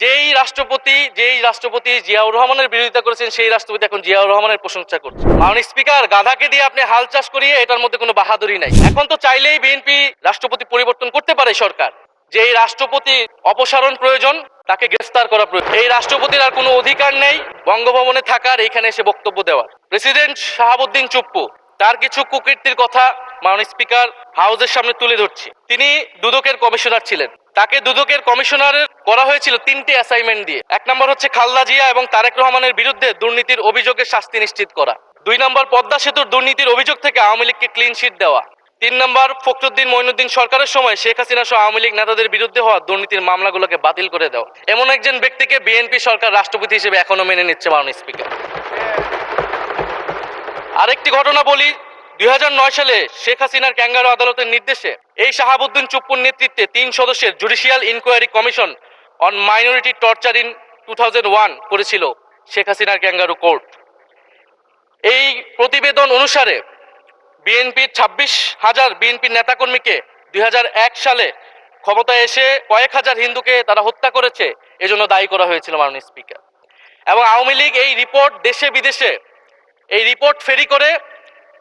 যেই রাষ্ট্রপতি জিয়াউর রহমানের বিরোধিতা করেছেন সেই রাষ্ট্রপতি এখন জিয়াউর রহমানের প্রশংসা করছে। মাননীয় স্পিকার, গাধাকে দিয়ে আপনি হাল চাষ করিয়ে এটার মধ্যে কোনো বাহাদুরি নাই। এখন তো চাইলেই বিএনপি রাষ্ট্রপতি পরিবর্তন করতে পারে সরকার। যেই রাষ্ট্রপতি অপসারণ প্রয়োজন তাকে গ্রেফতার করা প্রয়োজন। এই রাষ্ট্রপতির আর কোনো অধিকার নেই বঙ্গভবনে থাকার, এইখানে এসে বক্তব্য দেওয়ার। প্রেসিডেন্ট শাহাবুদ্দিন চুপ্পু তার কিছু কুকীর্তির কথা মাননীয় স্পিকার হাউসের সামনে তুলে ধরছি। তিনি দুদকের কমিশনার ছিলেন। তাকে দুদকের কমিশনার করা হয়েছিল 3টি অ্যাসাইনমেন্ট দিয়ে। 1 নম্বর হচ্ছে খালেদা জিয়া এবং তারেক রহমানের বিরুদ্ধে দুর্নীতির অভিযোগের শাস্তি নিশ্চিত করা। 2 নম্বর পদ্মা সেতুর দুর্নীতির অভিযোগ থেকে আওয়ামী লীগকে ক্লিন চিট দেওয়া। 3 নম্বর ফখরুদ্দিন মঈনুদ্দিন সরকারের সময় শেখ হাসিনা সহ আওয়ামী লীগ নেতাদের বিরুদ্ধে হওয়া দুর্নীতির মামলাগুলোকে বাতিল করে দেওয়া। এমন একজন ব্যক্তিকে বিএনপি সরকার রাষ্ট্রপতি হিসেবে এখনো মেনে নিচ্ছে মাননীয় স্পিকার। আরেকটি ঘটনা বলি, 2009 সালে শেখ হাসিনার ক্যাঙ্গারু আদালতের নির্দেশে এই শাহাবুদ্দিন চুপ্পুর নেতৃত্বে 3 সদস্যের judicial inquiry commission on minority torture in 2001 করেছিল শেখ হাসিনার ক্যাঙ্গারু কোর্ট। এই প্রতিবেদন অনুসারে বিএনপির 26,000 বিএনপির নেতাকর্মীকে 2001 সালে ক্ষমতায় এসে কয়েক হাজার হিন্দুকে তারা হত্যা করেছে, এজন্য দায়ী করা হয়েছিল মাননীয় স্পিকার। এবং আওয়ামী লীগ এই রিপোর্ট দেশে বিদেশে এই রিপোর্ট ফেরি করে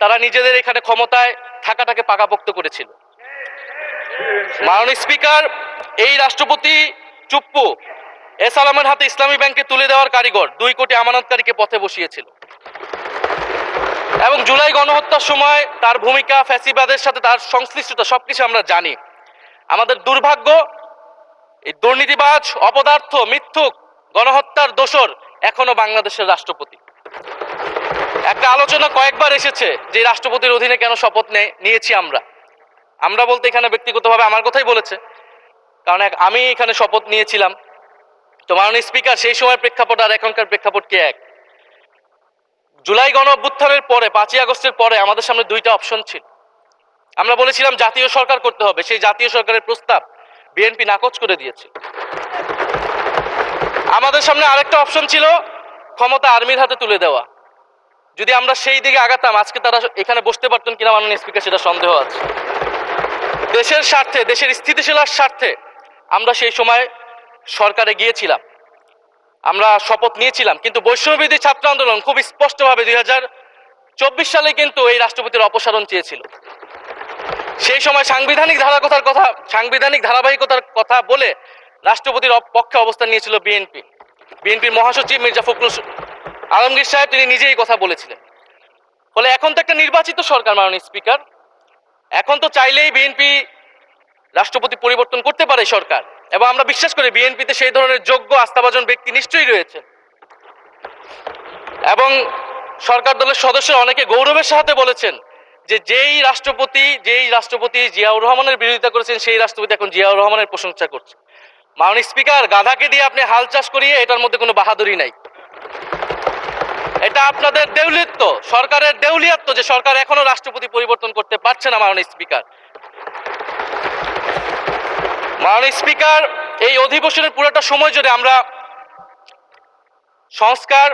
তারা নিজেদের এখানে ক্ষমতায় থাকাটাকে পাকাপোক্ত করেছিল। মাননীয় স্পিকার, এই রাষ্ট্রপতি চুপ্পু এস আলমের হাতে ইসলামী ব্যাংকে তুলে দেওয়ার কারিগর 2 কোটি আমানতকারীকে পথে বসিয়েছিল। এবং জুলাই গণহত্যার সময় তার ভূমিকা, ফ্যাসিবাদের সাথে তার সংশ্লিষ্টতা সবকিছু আমরা জানি। আমাদের দুর্ভাগ্য, এই দুর্নীতিবাজ, অপদার্থ, মিথ্যুক, গণহত্যার দোষর এখনো বাংলাদেশের রাষ্ট্রপতি। একটা আলোচনা কয়েকবার এসেছে যে রাষ্ট্রপতির অধীনে কেন শপথ নিয়েছি আমরা বলতে এখানে ব্যক্তিগতভাবে আমার কথাই বলেছে, কারণ আমি এখানে শপথ নিয়েছিলাম। তো মাননীয় স্পিকার, সেই সময় প্রেক্ষাপট আর এখনকার প্রেক্ষাপট কি এক? জুলাই গণ অভ্যুত্থানের পরে 5ই আগস্টের পরে আমাদের সামনে 2টা অপশন ছিল। আমরা বলেছিলাম জাতীয় সরকার করতে হবে, সেই জাতীয় সরকারের প্রস্তাব বিএনপি নাকচ করে দিয়েছে। আমাদের সামনে আরেকটা অপশন ছিল ক্ষমতা আর্মির হাতে তুলে দেওয়া। যদি আমরা সেই দিকে আগাতাম আজকে তারা এখানে বসতে পারতেন কিনা মাননীয় স্পিকার সেটা সন্দেহ আছে। দেশের স্বার্থে, দেশের স্থিতিশীলার স্বার্থে আমরা সেই সময় সরকারে গিয়েছিলাম, আমরা শপথ নিয়েছিলাম। কিন্তু বৈষম্যবিরোধী ছাত্র আন্দোলন খুব স্পষ্টভাবে 2024 সালে কিন্তু এই রাষ্ট্রপতির অপসারণ চেয়েছিল। সেই সময় সাংবিধানিক ধারাবাহিকতার কথা বলে রাষ্ট্রপতির পক্ষে অবস্থান নিয়েছিল বিএনপির মহাসচিব মির্জা ফখরুল আলমগীর সাহেব, তিনি নিজেই কথা বলেছিলেন। ফলে এখন তো একটা নির্বাচিত সরকার মাননীয় স্পিকার, এখন তো চাইলেই বিএনপি রাষ্ট্রপতি পরিবর্তন করতে পারে সরকার। এবং আমরা বিশ্বাস করি বিএনপিতে সেই ধরনের যোগ্য আস্থাভাজন ব্যক্তি নিশ্চয়ই রয়েছে। এবং সরকার দলের সদস্যরা অনেকে গৌরবের সাথে বলেছেন যে যেই রাষ্ট্রপতি জিয়াউর রহমানের বিরোধিতা করেছেন সেই রাষ্ট্রপতি এখন জিয়াউর রহমানের প্রশংসা করছে। মাননীয় স্পিকার, গাধাকে দিয়ে আপনি হাল চাষ করিয়ে এটার মধ্যে কোনো বাহাদুরি নাই। এটা আপনাদের দেউলিয়ত্ব, সরকারের দেউলিয়ত্ব যে সরকার এখনো রাষ্ট্রপতি পরিবর্তন করতে পারছে না। মাননীয় স্পিকার, এই অধিবেশনের পুরোটা সময় জুড়ে আমরা সংস্কার,